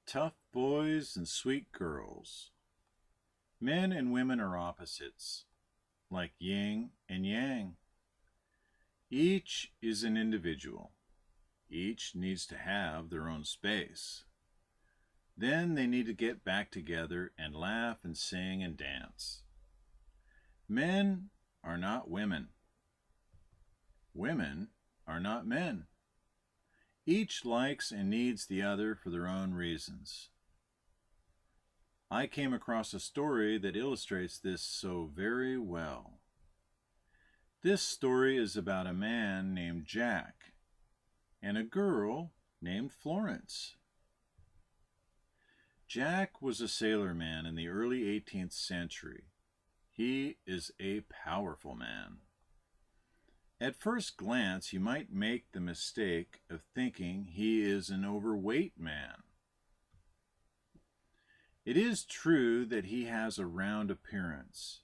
Tough boys and sweet girls. Men and women are opposites, like yin and yang. Each is an individual. Each needs to have their own space. Then they need to get back together and laugh and sing and dance. Men are not women. Women are not men. Each likes and needs the other for their own reasons. I came across a story that illustrates this so very well. This story is about a man named Jack and a girl named Florence. Jack was a sailorman in the early 18th century. He is a powerful man. At first glance, you might make the mistake of thinking he is an overweight man. It is true that he has a round appearance,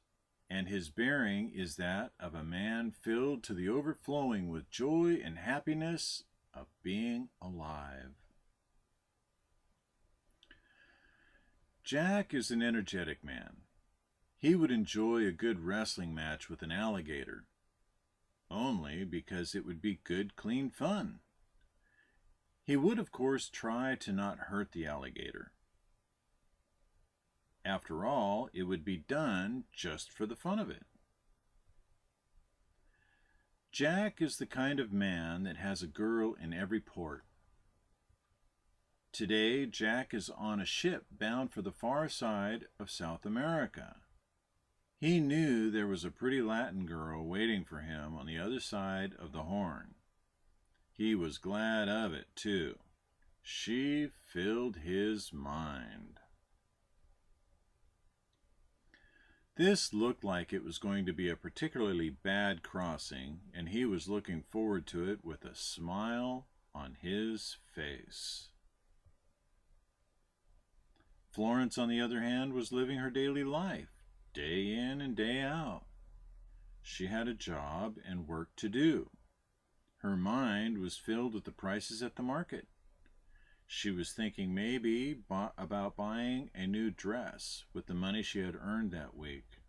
and his bearing is that of a man filled to the overflowing with joy and happiness of being alive. Jack is an energetic man. He would enjoy a good wrestling match with an alligator, only because it would be good, clean fun. He would, of course, try to not hurt the alligator. After all, it would be done just for the fun of it. Jack is the kind of man that has a girl in every port. Today, Jack is on a ship bound for the far side of South America. He knew there was a pretty Latin girl waiting for him on the other side of the Horn. He was glad of it, too. She filled his mind. This looked like it was going to be a particularly bad crossing, and he was looking forward to it with a smile on his face. Florence, on the other hand, was living her daily life, day in and day out. She had a job and work to do. Her mind was filled with the prices at the market. She was thinking maybe about buying a new dress with the money she had earned that week.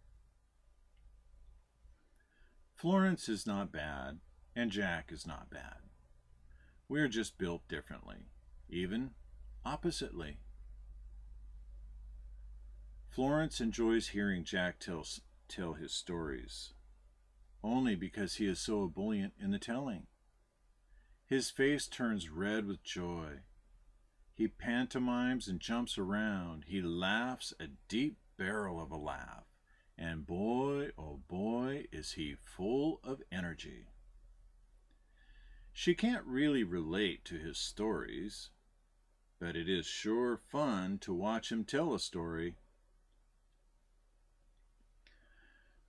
Florence is not bad, and Jack is not bad. We are just built differently, even oppositely. Florence enjoys hearing Jack tell his stories, only because he is so ebullient in the telling. His face turns red with joy. He pantomimes and jumps around. He laughs a deep barrel of a laugh, and boy, oh boy, is he full of energy. She can't really relate to his stories, but it is sure fun to watch him tell a story.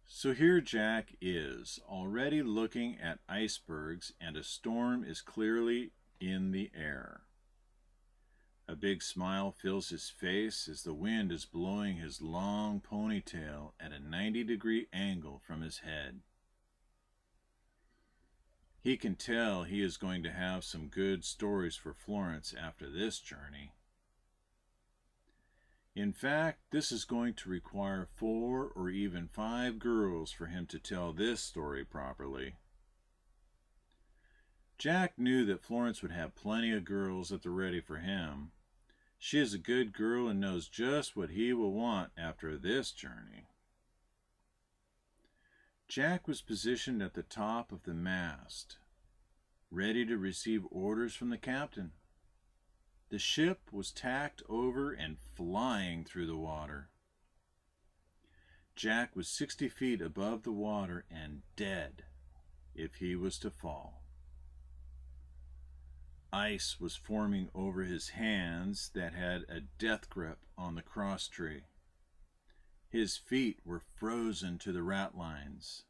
So here Jack is, already looking at icebergs, and a storm is clearly in the air. A big smile fills his face as the wind is blowing his long ponytail at a 90-degree angle from his head. He can tell he is going to have some good stories for Florence after this journey. In fact, this is going to require 4 or even 5 girls for him to tell this story properly. Jack knew that Florence would have plenty of girls at the ready for him. She is a good girl and knows just what he will want after this journey. Jack was positioned at the top of the mast, ready to receive orders from the captain. The ship was tacked over and flying through the water. Jack was 60 feet above the water and dead if he was to fall. Ice was forming over his hands that had a death grip on the crosstree. His feet were frozen to the ratlines,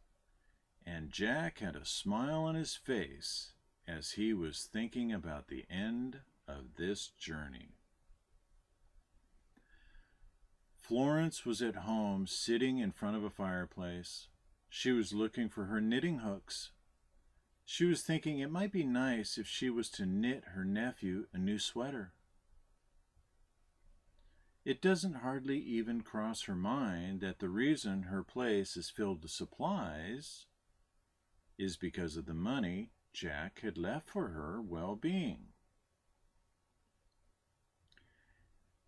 and Jack had a smile on his face as he was thinking about the end of this journey. Florence was at home, sitting in front of a fireplace. She was looking for her knitting hooks. She was thinking it might be nice if she was to knit her nephew a new sweater. It doesn't hardly even cross her mind that the reason her place is filled with supplies is because of the money Jack had left for her well-being.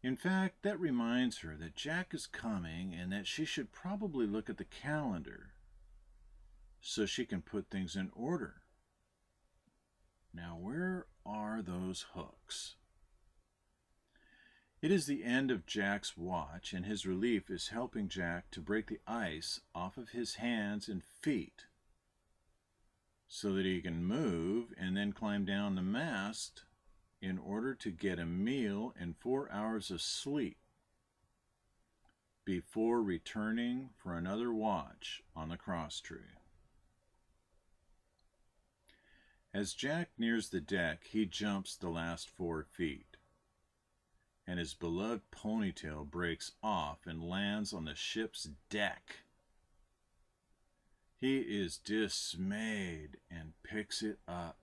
In fact, that reminds her that Jack is coming and that she should probably look at the calendar so she can put things in order. Now, where are those hooks? It is the end of Jack's watch, and his relief is helping Jack to break the ice off of his hands and feet so that he can move and then climb down the mast in order to get a meal and 4 hours of sleep before returning for another watch on the crosstree. As Jack nears the deck, he jumps the last 4 feet, and his beloved ponytail breaks off and lands on the ship's deck. He is dismayed and picks it up.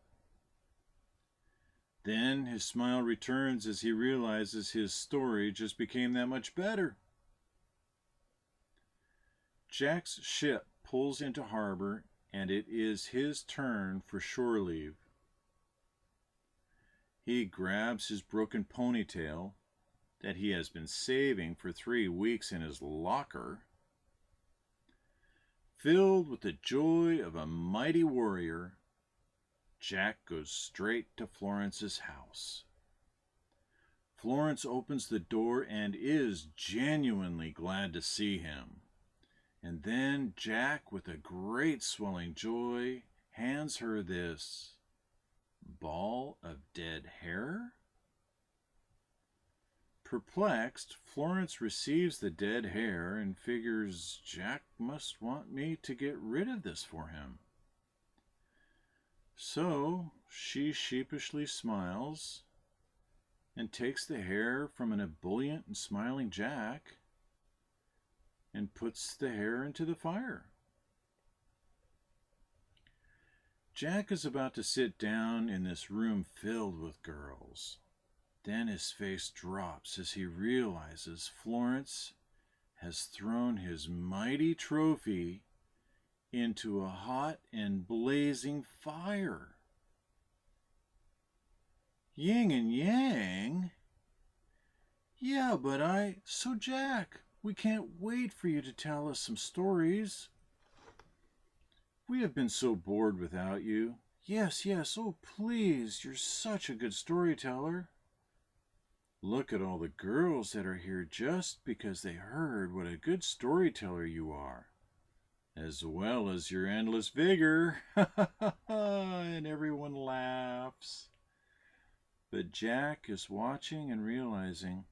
Then his smile returns as he realizes his story just became that much better. Jack's ship pulls into harbor, and it is his turn for shore leave. He grabs his broken ponytail that he has been saving for 3 weeks in his locker. Filled with the joy of a mighty warrior, Jack goes straight to Florence's house. Florence opens the door and is genuinely glad to see him. And then Jack, with a great swelling joy, hands her this ball of dead hair. Perplexed, Florence receives the dead hair and figures Jack must want me to get rid of this for him. So she sheepishly smiles and takes the hair from an ebullient and smiling Jack and puts the hair into the fire. Jack is about to sit down in this room filled with girls. Then his face drops as he realizes Florence has thrown his mighty trophy into a hot and blazing fire. Yin and yang? Yeah, but So Jack, we can't wait for you to tell us some stories. We have been so bored without you. Yes, oh please, you're such a good storyteller. Look at all the girls that are here just because they heard what a good storyteller you are, as well as your endless vigor. And everyone laughs. But Jack is watching and realizing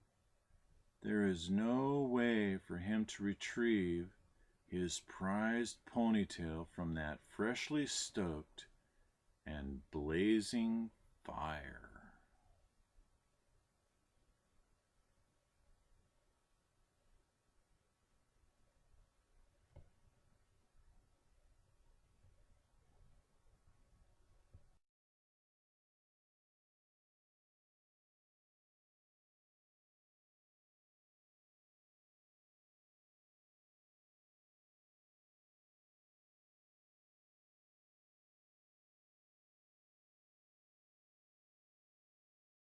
there is no way for him to retrieve his prized ponytail from that freshly stoked and blazing fire.